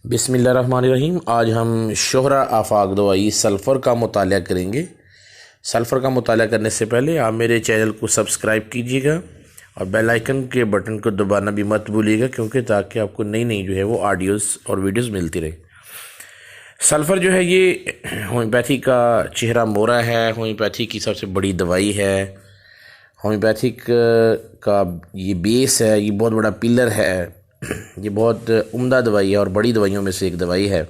बिस्मिल्लाहिर्रहमानिर्रहीम। आज हम शोहरा आफाक दवाई सल्फ़र का मुताला करेंगे। सल्फ़र का मुताला करने से पहले आप मेरे चैनल को सब्सक्राइब कीजिएगा और बेल आइकन के बटन को दबाना भी मत भूलिएगा, क्योंकि ताकि आपको नई नई जो है वो ऑडियोज़ और वीडियोज़ मिलती रहे। सल्फ़र जो है ये होम्योपैथी का चेहरा मोहरा है, होम्योपैथी की सबसे बड़ी दवाई है, होम्योपैथिक का ये बेस है, ये बहुत बड़ा पिलर है, ये बहुत उम्दा दवाई है और बड़ी दवाइयों में से एक दवाई है।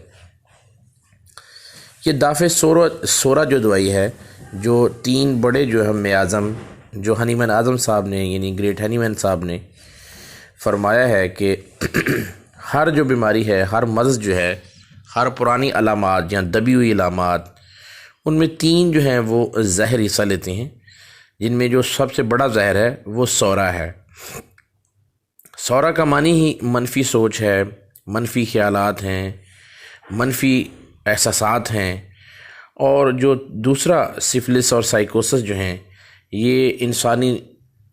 ये दाफ़े सोरा जो दवाई है, जो तीन बड़े जो हम आज़म जो हनीमैन आज़म साहब ने यानी ग्रेट हनीमैन साहब ने फरमाया है कि हर जो बीमारी है, हर मर्ज़ जो है, हर पुरानी अलामात या दबी हुई अलामात, उनमें तीन जो हैं वो जहर हिस्सा लेते हैं, जिनमें जो सबसे बड़ा जहर है वो सोरा है। सोरा का मानी ही मनफी सोच है, मनफी ख्यालात हैं, मनफी एहसासात हैं। और जो दूसरा सिफिलिस और साइकोसिस जो हैं, ये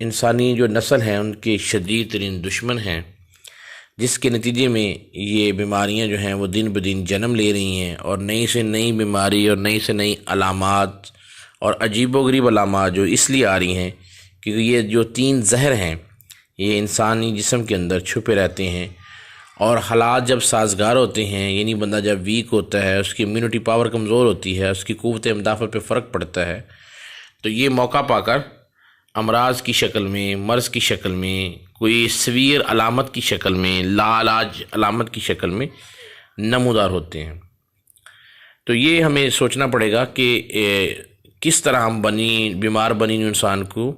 इंसानी जो नस्ल है उनके शदीद तरीन दुश्मन हैं, जिसके नतीजे में ये बीमारियां जो हैं वो दिन ब दिन जन्म ले रही हैं और नई से नई बीमारी और नई से नई अलामात और अजीबोगरीब अलामात जो इसलिए आ रही हैं क्योंकि ये जो तीन जहर हैं ये इंसानी जिस्म के अंदर छुपे रहते हैं। और हालात जब साजगार होते हैं, यानी बंदा जब वीक होता है, उसकी इम्यूनिटी पावर कमज़ोर होती है, उसकी क़ुव्वत मुदाफ़ा पे फ़र्क पड़ता है, तो ये मौका पाकर अमराज़ की शक्ल में, मर्ज़ की शक्ल में, कोई सवीर अलामत की शक्ल में, लाइलाज अलामत की शक्ल में नमूदार होते हैं। तो ये हमें सोचना पड़ेगा कि किस तरह हम बीमार बनी इंसान को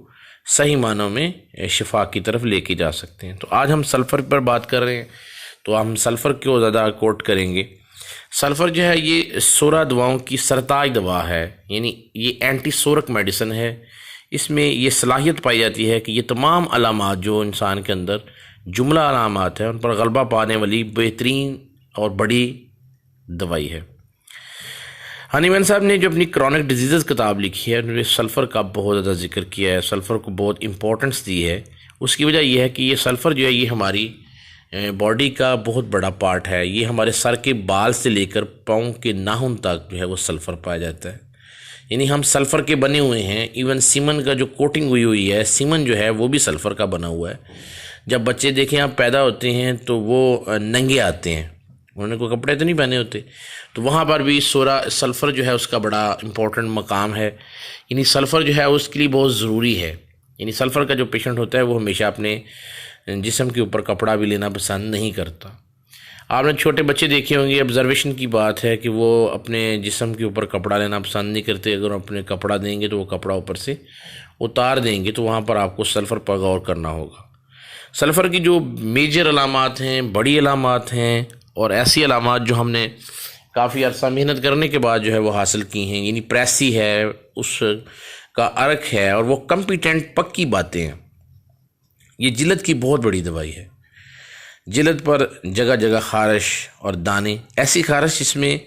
सही मानों में शिफा की तरफ लेके जा सकते हैं। तो आज हम सल्फ़र पर बात कर रहे हैं, तो हम सल्फ़र को ज़्यादा कोट करेंगे। सल्फ़र जो है ये सोरा दवाओं की सरताज दवा है, यानी ये एंटी सोरक मेडिसिन है। इसमें ये सलाहियत पाई जाती है कि ये तमाम अलामात जो इंसान के अंदर जुमला अलामात हैं उन पर गलबा पाने वाली बेहतरीन और बड़ी दवाई है। हनीमैन साहब ने जो अपनी क्रॉनिक डिजीज़ किताब लिखी है उन्होंने सल्फ़र का बहुत ज़्यादा जिक्र किया है, सल्फ़र को बहुत इम्पोर्टेंस दी है। उसकी वजह यह है कि ये सल्फ़र जो है ये हमारी बॉडी का बहुत बड़ा पार्ट है। ये हमारे सर के बाल से लेकर पाँव के नाखून तक जो है वो सल्फ़र पाया जाता है, यानी हम सल्फ़र के बने हुए हैं। इवन सीमन का जो कोटिंग हुई है, सीमन जो है वो भी सल्फ़र का बना हुआ है। जब बच्चे देखें आप पैदा होते हैं तो वो नंगे आते हैं, उन्होंने कोई कपड़े तो नहीं पहने होते, तो वहाँ पर भी सल्फ़र जो है उसका बड़ा इम्पोर्टेंट मकाम है। यानी सल्फ़र जो है उसके लिए बहुत ज़रूरी है। यानी सल्फ़र का जो पेशेंट होता है वो हमेशा अपने जिस्म के ऊपर कपड़ा भी लेना पसंद नहीं करता। आपने छोटे बच्चे देखे होंगे, ऑब्जर्वेशन की बात है कि वो अपने जिस्म के ऊपर कपड़ा लेना पसंद नहीं करते। अगर अपने कपड़ा देंगे तो वो कपड़ा ऊपर से उतार देंगे, तो वहाँ पर आपको सल्फ़र पर गौर करना होगा। सल्फ़र की जो मेजर अलामात हैं, बड़ी अलामात हैं और ऐसी अलामात जो हमने काफ़ी अरसा मेहनत करने के बाद जो है वो हासिल की हैं, यानी प्रेसी है, उसका अर्क है और वो कम्पिटेंट पक्की बातें हैं। ये जिल्द की बहुत बड़ी दवाई है। जिल्द पर जगह जगह खारिश और दाने, ऐसी खारिश जिसमें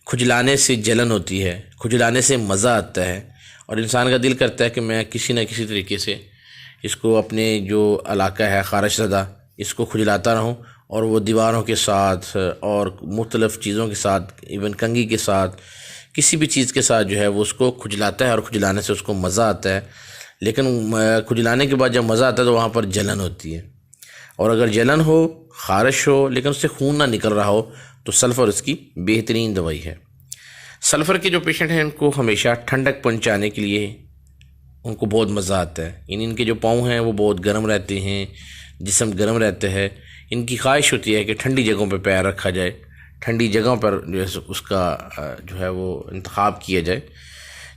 खुजलाने से जलन होती है, खुजलाने से मज़ा आता है और इंसान का दिल करता है कि मैं किसी न किसी तरीके से इसको अपने जो इलाका है खारिश ज़दा इसको खुजलाता रहूं। और वो दीवारों के साथ और मुख्तलिफ़ चीज़ों के साथ, इवन कंघी के साथ, किसी भी चीज़ के साथ जो है वो उसको खुजलाता है और खुजलाने से उसको मज़ा आता है। लेकिन खुजलाने के बाद जब मज़ा आता है तो वहाँ पर जलन होती है, और अगर जलन हो, ख़ारिश हो, लेकिन उससे खून ना निकल रहा हो, तो सल्फ़र उसकी बेहतरीन दवाई है। सल्फ़र के जो पेशेंट हैं उनको हमेशा ठंडक पहुँचाने के लिए उनको बहुत मज़ा आता है। यानी इनके जो पाँव हैं वो बहुत गर्म रहते हैं, जिस्म गर्म रहता है। इनकी ख्वाहिश होती है कि ठंडी जगहों पर पैर रखा जाए, ठंडी जगहों पर जो है उसका जो है वो इंतखाब किया जाए।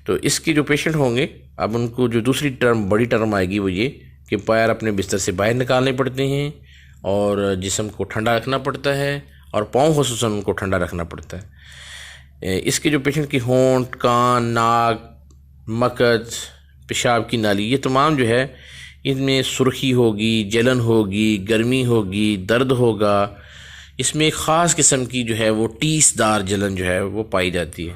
तो इसके जो पेशेंट होंगे, अब उनको जो दूसरी टर्म, बड़ी टर्म आएगी वो ये कि पैर अपने बिस्तर से बाहर निकालने पड़ते हैं और जिस्म को ठंडा रखना पड़ता है और पाँव खुसूसन उनको ठंडा रखना पड़ता है। इसके जो पेशेंट की होंठ, कान, नाक, मकद, पेशाब की नाली, ये तमाम जो है इनमें सुर्खी होगी, जलन होगी, गर्मी होगी, दर्द होगा। इसमें एक ख़ास किस्म की जो है वो टीसदार जलन जो है वो पाई जाती है।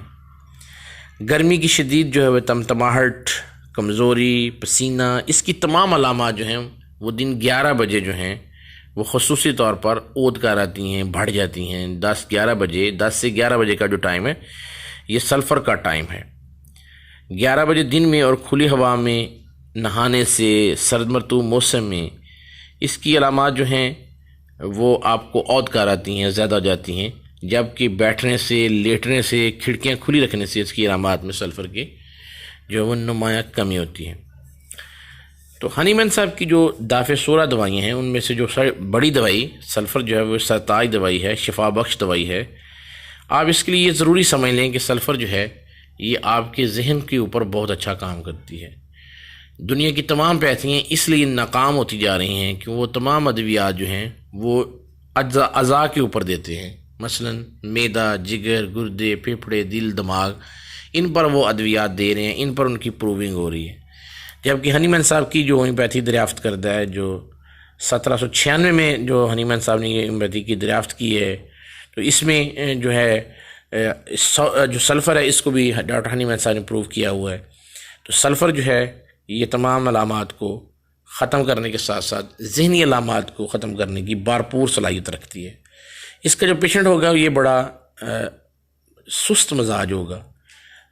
गर्मी की शदीद जो है वह तमतमाहट, कमज़ोरी, पसीना, इसकी तमाम अलामात जो हैं वो दिन 11 बजे जो हैं वो ख़ुसूसी तौर पर ओद कर आती हैं, बढ़ जाती हैं। 10-11 बजे, 10 से 11 बजे का जो टाइम है ये सल्फ़र का टाइम है। 11 बजे दिन में और खुली हवा में नहाने से, सर्द मरतूब मौसम में इसकी अलामात जो हैं वो आपको औद कर आती हैं, ज़्यादा हो जाती हैं। जबकि बैठने से, लेटने से, खिड़कियाँ खुली रखने से इसकी अलामात में सल्फ़र के जो वो नुमाया कमी होती है। तो हनीमैन साहब की जो दाफ़े सोरा दवाइयाँ हैं उनमें से जो बड़ी दवाई सल्फ़र जो है वो सरताज दवाई है, शिफा बख्श दवाई है। आप इसके लिए ये ज़रूरी समझ लें कि सल्फ़र जो है ये आपके जहन के ऊपर बहुत अच्छा काम करती है। दुनिया की तमाम पैथियाँ इसलिए नाकाम होती जा रही हैं कि वो तमाम अद्वियात जो हैं वो अज़ा के ऊपर देते हैं। मसलन मैदा, जिगर, गुर्दे, फेफड़े, दिल, दिमाग, इन पर वो अद्वियात दे रहे हैं, इन पर उनकी प्रूविंग हो रही है। जबकि हनीमैन साहब की जो होम्योपैथी दरियाफ्त करता है, जो 1796 में जो हनीमैन साहब ने ये होम्योपैथी की दरियाफ्त की है, तो इसमें जो है जो सल्फ़र है इसको भी डॉक्टर हनीमैन साहब ने प्रूव किया हुआ है। तो सल्फ़र जो है ये तमाम अलामात को ख़त्म करने के साथ साथ ज़हनी अलामात को ख़त्म करने की भरपूर सलाहियत रखती है। इसका जो पेशेंट होगा ये बड़ा सुस्त मजाज होगा,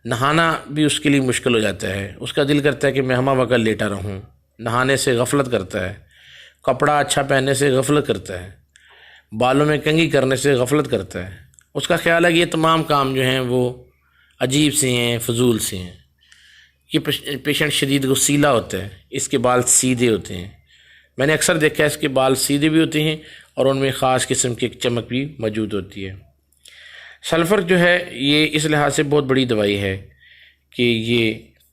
नहाना भी उसके लिए मुश्किल हो जाता है। उसका दिल करता है कि मैं हमा वक़्त लेटा रहूं, नहाने से गफलत करता है, कपड़ा अच्छा पहनने से गफलत करता है, बालों में कंघी करने से गफलत करता है। उसका ख्याल है कि ये तमाम काम जो हैं वो अजीब से हैं, फजूल से हैं। ये पेशेंट शदीद गुस्सीला होता है, इसके बाल सीधे होते हैं। मैंने अक्सर देखा है इसके बाल सीधे भी होते हैं और उनमें ख़ास किस्म की चमक भी मौजूद होती है। सल्फ़र जो है ये इस लिहाज से बहुत बड़ी दवाई है कि ये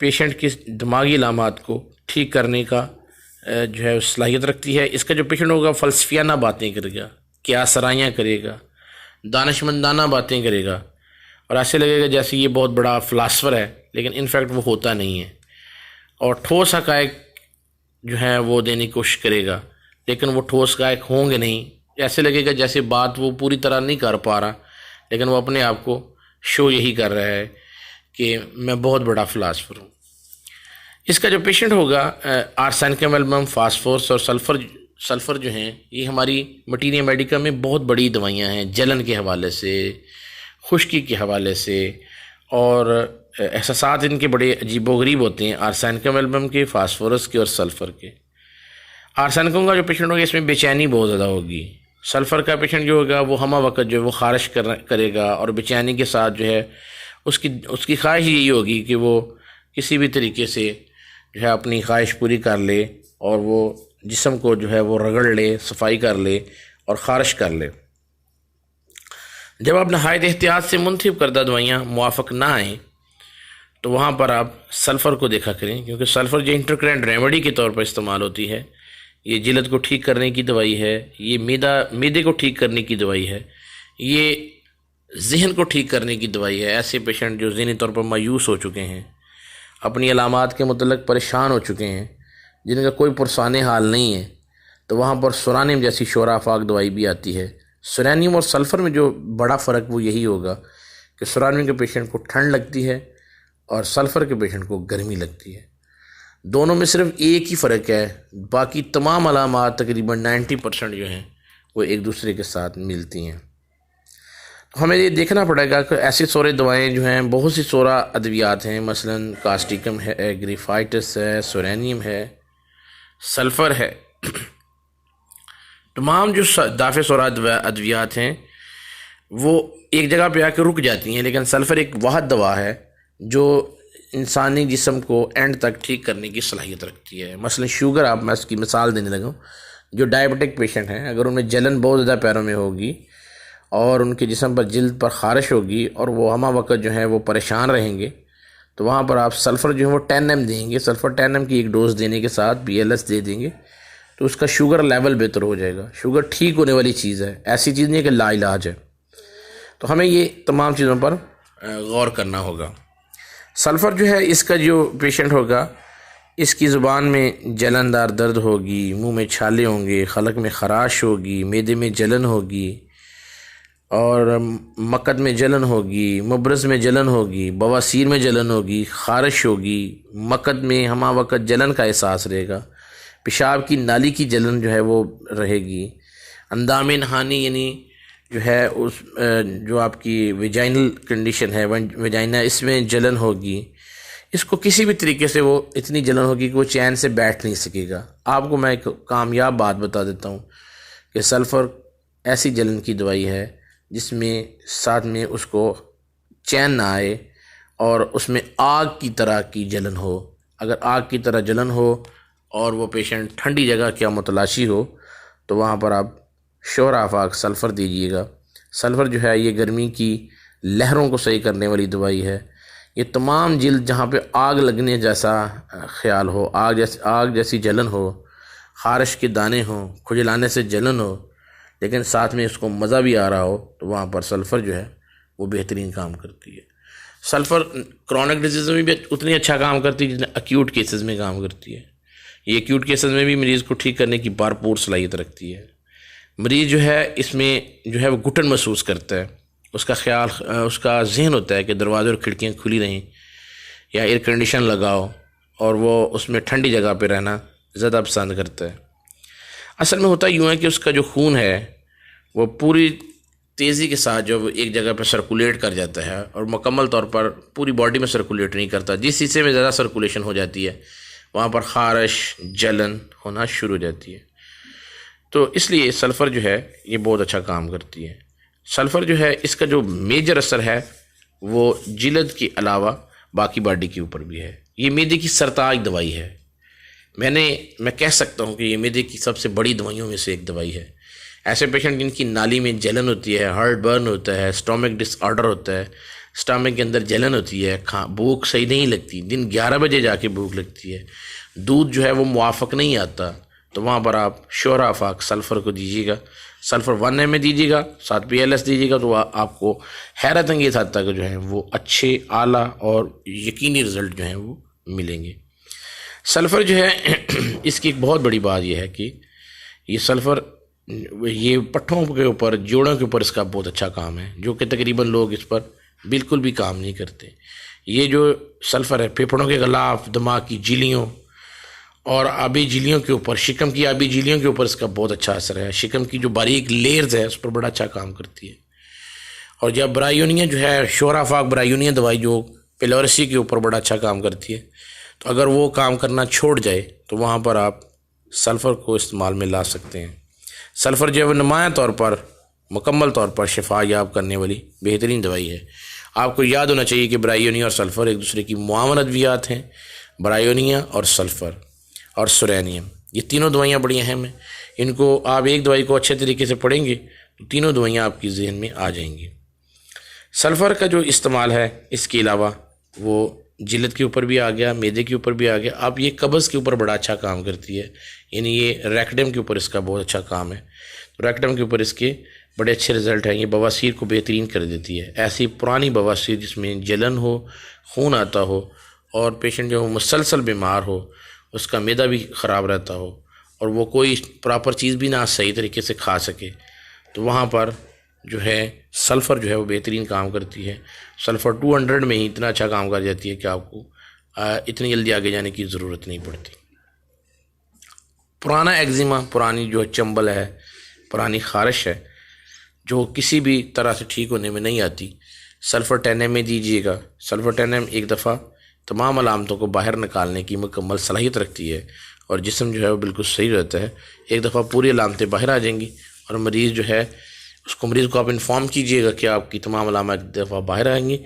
पेशेंट की दिमागी अलामात को ठीक करने का जो है सलाहियत रखती है। इसका जो पेशेंट होगा फ़लसफियाना बातें करेगा, क्या सराइयाँ करेगा, दानिशमंदाना बातें करेगा और ऐसे लगेगा जैसे ये बहुत बड़ा फ़िलासफ़र है, लेकिन इनफैक्ट वो होता नहीं है। और ठोस हक़ाइक़ जो है वो देने की कोशिश करेगा, लेकिन वो ठोस हक़ाइक़ होंगे नहीं। ऐसे लगेगा जैसे बात वो पूरी तरह नहीं कर पा रहा, लेकिन वो अपने आप को शो यही कर रहा है कि मैं बहुत बड़ा फ़िलासफ़र हूँ। इसका जो पेशेंट होगा आर्सेनिकम, एल्बम, फास्फोरस और सल्फ़र जो हैं ये हमारी मटीरिया मेडिका में बहुत बड़ी दवाइयाँ हैं, जलन के हवाले से, खुश्की के हवाले से, और एहसासात इनके बड़े अजीबोगरीब होते हैं आर्सेनिकम एल्बम के, फास्फोरस के और सल्फ़र के। आर्सेनिकम का जो पेशेंट होगा इसमें बेचैनी बहुत ज़्यादा होगी। सल्फ़र का पेशेंट जो होगा वो हमा वक़्त जो है वो ख़ारिश करेगा और बेचैनी के साथ जो है उसकी ख्वाहिश यही होगी कि वो किसी भी तरीके से जो है अपनी ख्वाहिश पूरी कर ले और वो जिस्म को जो है वो रगड़ ले, सफाई कर ले और ख़ारिश कर ले। जब आप नहायत एहतियात से मुंतखब करदा दवाइयाँ मुआफ़क़ ना आएँ तो वहाँ पर आप सल्फ़र को देखा करें, क्योंकि सल्फ़र जो इंटरकरेंट रेमेडी के तौर पर इस्तेमाल होती है, ये जिल्द को ठीक करने की दवाई है, ये मैदे को ठीक करने की दवाई है, ये जहन को ठीक करने की दवाई है। ऐसे पेशेंट जो ज़हनी तौर पर मायूस हो चुके हैं, अपनी अलामात के मुतल्लिक़ परेशान हो चुके हैं, जिनका कोई पुरसाने हाल नहीं है, तो वहाँ पर सुरानियम जैसी शोराफाक दवाई भी आती है। सुरानियम और सल्फ़र में जो बड़ा फ़र्क वो यही होगा कि सुरानियम के पेशेंट को ठंड लगती है और सल्फ़र के पेशेंट को गर्मी लगती है। दोनों में सिर्फ एक ही फ़र्क है, बाकी तमाम अलामात तकरीबन 90% जो हैं वो एक दूसरे के साथ मिलती हैं। तो हमें ये देखना पड़ेगा कि ऐसी सोरे दवाएं जो हैं, बहुत सी सोरा अद्वियात हैं, मसलन कास्टिकम है, ग्रीफाइटिस है, सुरानियम है, सल्फ़र है। तमाम जो दाफ़े सोरा अद्वियात हैं वो एक जगह पे आके रुक जाती हैं, लेकिन सल्फ़र एक वाहद दवा है जो इंसानी जिस्म को एंड तक ठीक करने की सलाहियत रखती है। मसलन शुगर, मैं इसकी मिसाल देने लगा, जो डायबिटिक पेशेंट हैं, अगर उनमें जलन बहुत ज़्यादा पैरों में होगी और उनके जिस्म पर जिल्द पर ख़ारिश होगी और वो हमा वक़्त जो है वो परेशान रहेंगे, तो वहाँ पर आप सल्फ़र जो है वो 10 mg देंगे। सल्फ़र 10 mg की एक डोज़ देने के साथ BLS दे देंगे तो उसका शुगर लेवल बेहतर हो जाएगा। शुगर ठीक होने वाली चीज़ है, ऐसी चीज़ नहीं है कि लाइलाज है। तो हमें ये तमाम चीज़ों पर गौर करना होगा। सल्फ़र जो है इसका जो पेशेंट होगा इसकी ज़ुबान में जलनदार दर्द होगी, मुंह में छाले होंगे, खलक में ख़राश होगी, मैदे में जलन होगी और मकद में जलन होगी, मुबरज़ में जलन होगी, बवासीर में जलन होगी, ख़ारिश होगी, मकद में हमा वक़्त जलन का एहसास रहेगा, पेशाब की नाली की जलन जो है वो रहेगी, अंदामे नहानी यानी जो है उस जो आपकी वेजाइनल कंडीशन है, वेजाइना, इसमें जलन होगी, इसको किसी भी तरीके से वो इतनी जलन होगी कि वो चैन से बैठ नहीं सकेगा। आपको मैं एक कामयाब बात बता देता हूँ कि सल्फ़र ऐसी जलन की दवाई है जिसमें साथ में उसको चैन ना आए और उसमें आग की तरह की जलन हो। अगर आग की तरह जलन हो और वो पेशेंट ठंडी जगह क्या मुतलाशी हो तो वहाँ पर आप शोर आफाक सल्फ़र दीजिएगा। सल्फ़र जो है ये गर्मी की लहरों को सही करने वाली दवाई है। ये तमाम जिल्द जहाँ पे आग लगने जैसा ख्याल हो, आग जैसी जलन हो, ख़ारिश के दाने हो, खुजलाने से जलन हो, लेकिन साथ में इसको मज़ा भी आ रहा हो, तो वहाँ पर सल्फ़र जो है वो बेहतरीन काम करती है। सल्फ़र क्रॉनिक डिजीज़ में भी उतनी अच्छा काम करती है जितने एक्यूट केसेस में काम करती है। ये एक्यूट केसेस में भी मरीज़ को ठीक करने की भरपूर सलाहियत रखती है। मरीज़ जो है इसमें जो है वो घुटन महसूस करता है, उसका जहन होता है कि दरवाजे और खिड़कियाँ खुली रहें या एयर कंडीशन लगाओ, और वो उसमें ठंडी जगह पे रहना ज़्यादा पसंद करता है। असल में होता यूँ है कि उसका जो खून है वो पूरी तेज़ी के साथ जो एक जगह पर सर्कुलेट कर जाता है और मुकम्मल तौर पर पूरी बॉडी में सर्कुलेट नहीं करता। जिस हिस्से में ज़्यादा सर्कुलेशन हो जाती है वहाँ पर ख़ारिश, जलन होना शुरू हो जाती है। तो इसलिए सल्फ़र जो है ये बहुत अच्छा काम करती है। सल्फ़र जो है इसका जो मेजर असर है वो जिल्द के अलावा बाकी बॉडी के ऊपर भी है। ये मैदे की सरताज दवाई है। मैं कह सकता हूँ कि ये मैदे की सबसे बड़ी दवाइयों में से एक दवाई है। ऐसे पेशेंट जिनकी नाली में जलन होती है, हार्ट बर्न होता है, स्टोमक डिसऑर्डर होता है, स्टमक के अंदर जलन होती है, भूख सही नहीं लगती, दिन 11 बजे जाके भूख लगती है, दूध जो है वो मुआफ़क नहीं आता, तो वहाँ पर आप शोर आफाक सल्फ़र को दीजिएगा। सल्फ़र 1 ml दीजिएगा, साथ PLS दीजिएगा, तो आपको हैरत अंगेज़ हद तक जो है वो अच्छे, आला और यकीनी रिज़ल्ट जो हैं वो मिलेंगे। सल्फ़र जो है इसकी एक बहुत बड़ी बात यह है कि ये सल्फ़र ये पट्ठों के ऊपर, जोड़ों के ऊपर इसका बहुत अच्छा काम है, जो कि तकरीबन लोग इस पर बिल्कुल भी काम नहीं करते। ये जो सल्फ़र है फेफड़ों के गिलाफ, दिमाग की झिल्लियों और आबी झिल्लियों के ऊपर, शिकम की आबी झिल्लियों के ऊपर इसका बहुत अच्छा असर है। शिकम की जो बारीक लेयर्स है उस पर बड़ा अच्छा काम करती है। और जब ब्रायोनिया जो है, शोर आफाक ब्रायोनिया दवाई जो पिलोरेसी के ऊपर बड़ा अच्छा काम करती है, तो अगर वो काम करना छोड़ जाए तो वहाँ पर आप सल्फ़र को इस्तेमाल में ला सकते हैं। सल्फ़र जो है नुमाया तौर पर, मुकम्मल तौर पर शिफा याब करने वाली बेहतरीन दवाई है। आपको याद होना चाहिए कि ब्रायोनिया और सल्फ़र एक दूसरे की मुआवनत अद्वियात हैं। ब्रायोनिया और सल्फ़र और सुरैनियम, ये तीनों दवाइयाँ बड़ी अहम हैं। इनको आप एक दवाई को अच्छे तरीके से पढ़ेंगे तो तीनों दवाइयाँ आपकी जहन में आ जाएंगी। सल्फ़र का जो इस्तेमाल है इसके अलावा वो जिल्द के ऊपर भी आ गया, मैदे के ऊपर भी आ गया। अब ये कब्ज़ के ऊपर बड़ा अच्छा काम करती है, यानी ये रेक्टम के ऊपर इसका बहुत अच्छा काम है। तो रेक्टम के ऊपर इसके बड़े अच्छे रिज़ल्ट हैं। ये बवासीर को बेहतरीन कर देती है। ऐसी पुरानी बवासीर जिसमें जलन हो, खून आता हो और पेशेंट जो मुसलसल बीमार हो, उसका मैदा भी ख़राब रहता हो और वो कोई प्रॉपर चीज़ भी ना सही तरीके से खा सके, तो वहाँ पर जो है सल्फ़र जो है वो बेहतरीन काम करती है। सल्फ़र 200 में ही इतना अच्छा काम कर जाती है कि आपको इतनी जल्दी आगे जाने की ज़रूरत नहीं पड़ती। पुराना एक्जिमा, पुरानी जो चंबल है, पुरानी ख़ारिश है जो किसी भी तरह से ठीक होने में नहीं आती, सल्फ़र 10 ml दीजिएगा। सल्फ़र 10 ml एक दफ़ा तमाम अलामतों को बाहर निकालने की मुकम्मल सलाहियत रखती है और जिस्म जो है वो बिल्कुल सही रहता है। एक दफ़ा पूरी अलामतें बाहर आ जाएंगी और मरीज़ जो है मरीज़ को आप इन्फॉर्म कीजिएगा कि आपकी तमाम अलामत एक दफ़ा बाहर आएंगी,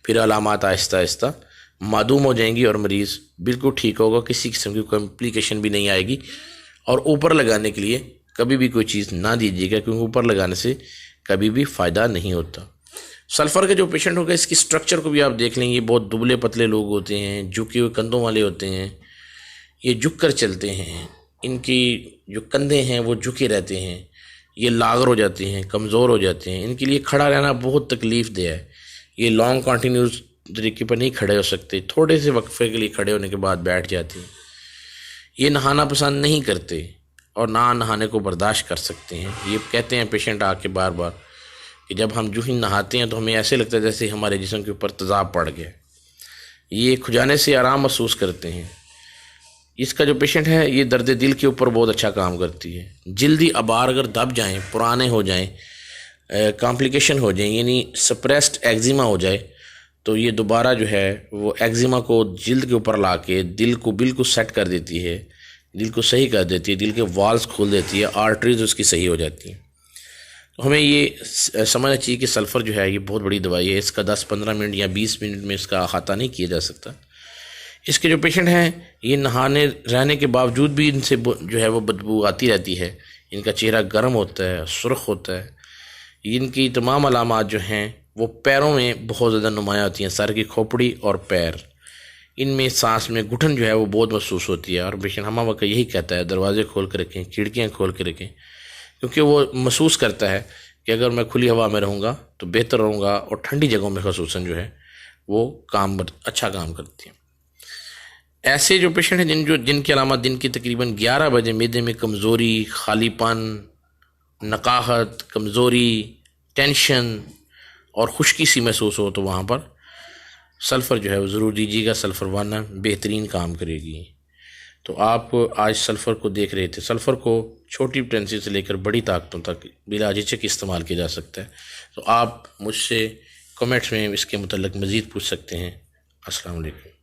फिर अलामत आहिस्ता आहिस्ता मादूम हो जाएंगी और मरीज़ बिल्कुल ठीक होगा, किसी किस्म की कॉम्प्लिकेशन भी नहीं आएगी। और ऊपर लगाने के लिए कभी भी कोई चीज़ ना दीजिएगा, क्योंकि ऊपर लगाने से कभी भी फ़ायदा नहीं होता। सल्फ़र के जो पेशेंट होगा इसकी स्ट्रक्चर को भी आप देख लेंगे, बहुत दुबले पतले लोग होते हैं, झुके हुए कंधों वाले होते हैं, ये झुक कर चलते हैं, इनकी जो कंधे हैं वो झुके रहते हैं, ये लागर हो जाते हैं, कमज़ोर हो जाते हैं, इनके लिए खड़ा रहना बहुत तकलीफ़ दे है। ये लॉन्ग कंटिन्यूस तरीके पर नहीं खड़े हो सकते, थोड़े से वक्फे के लिए खड़े होने के बाद बैठ जाते हैं। ये नहाना पसंद नहीं करते और ना नहाने को बर्दाश्त कर सकते हैं। ये कहते हैं पेशेंट आके बार बार कि जब हम जो ही नहाते हैं तो हमें ऐसे लगता है जैसे हमारे जिस्म के ऊपर तेज़ाब पड़ गया। ये खुजाने से आराम महसूस करते हैं। इसका जो पेशेंट है ये दर्द दिल के ऊपर बहुत अच्छा काम करती है। जल्दी अबार अगर दब जाएं, पुराने हो जाएं, कॉम्प्लिकेशन हो जाए, यानी सप्रेस्ड एक्जिमा हो जाए, तो ये दोबारा जो है वो एक्जिमा को जल्द के ऊपर ला के दिल को बिल्कुल सेट कर देती है, दिल को सही कर देती है, दिल के वाल्स खोल देती है, आर्टरीज उसकी सही हो जाती हैं। तो हमें ये समझना चाहिए कि सल्फ़र जो है ये बहुत बड़ी दवाई है। इसका 10-15 मिनट या 20 मिनट में इसका अहाता नहीं किया जा सकता। इसके जो पेशेंट हैं ये नहाने रहने के बावजूद भी इनसे जो है वो बदबू आती रहती है। इनका चेहरा गर्म होता है, सुर्ख होता है। इनकी तमाम अलामात जो हैं वो पैरों में बहुत ज़्यादा नुमायाँ होती हैं, सर की खोपड़ी और पैर, इनमें सांस में घुटन जो है वो बहुत महसूस होती है। और पेशेंट हम वक्त यही कहता है दरवाजे खोल कर रखें, खिड़कियाँ खोल कर रखें, क्योंकि वो महसूस करता है कि अगर मैं खुली हवा में रहूँगा तो बेहतर रहूँगा, और ठंडी जगहों में खसूसन जो है वो अच्छा काम करती है। ऐसे जो पेशेंट हैं जिनकी अलामत दिन की तकरीबन 11 बजे मैदे में कमज़ोरी, खालीपन, नकाहत, कमज़ोरी, टेंशन और खुश्की सी महसूस हो, तो वहाँ पर सल्फ़र जो है वो ज़रूर दीजिएगा। सल्फ़र 1 बेहतरीन काम करेगी। तो आप आज सल्फ़र को देख रहे थे। सल्फ़र को छोटी पोटेंसी से लेकर बड़ी ताकतों तक बिला झिझक इस्तेमाल किया जा सकता है। तो आप मुझसे कमेंट्स में इसके मुतल्लिक़ मज़ीद पूछ सकते हैं। अस्सलाम वालेकुम।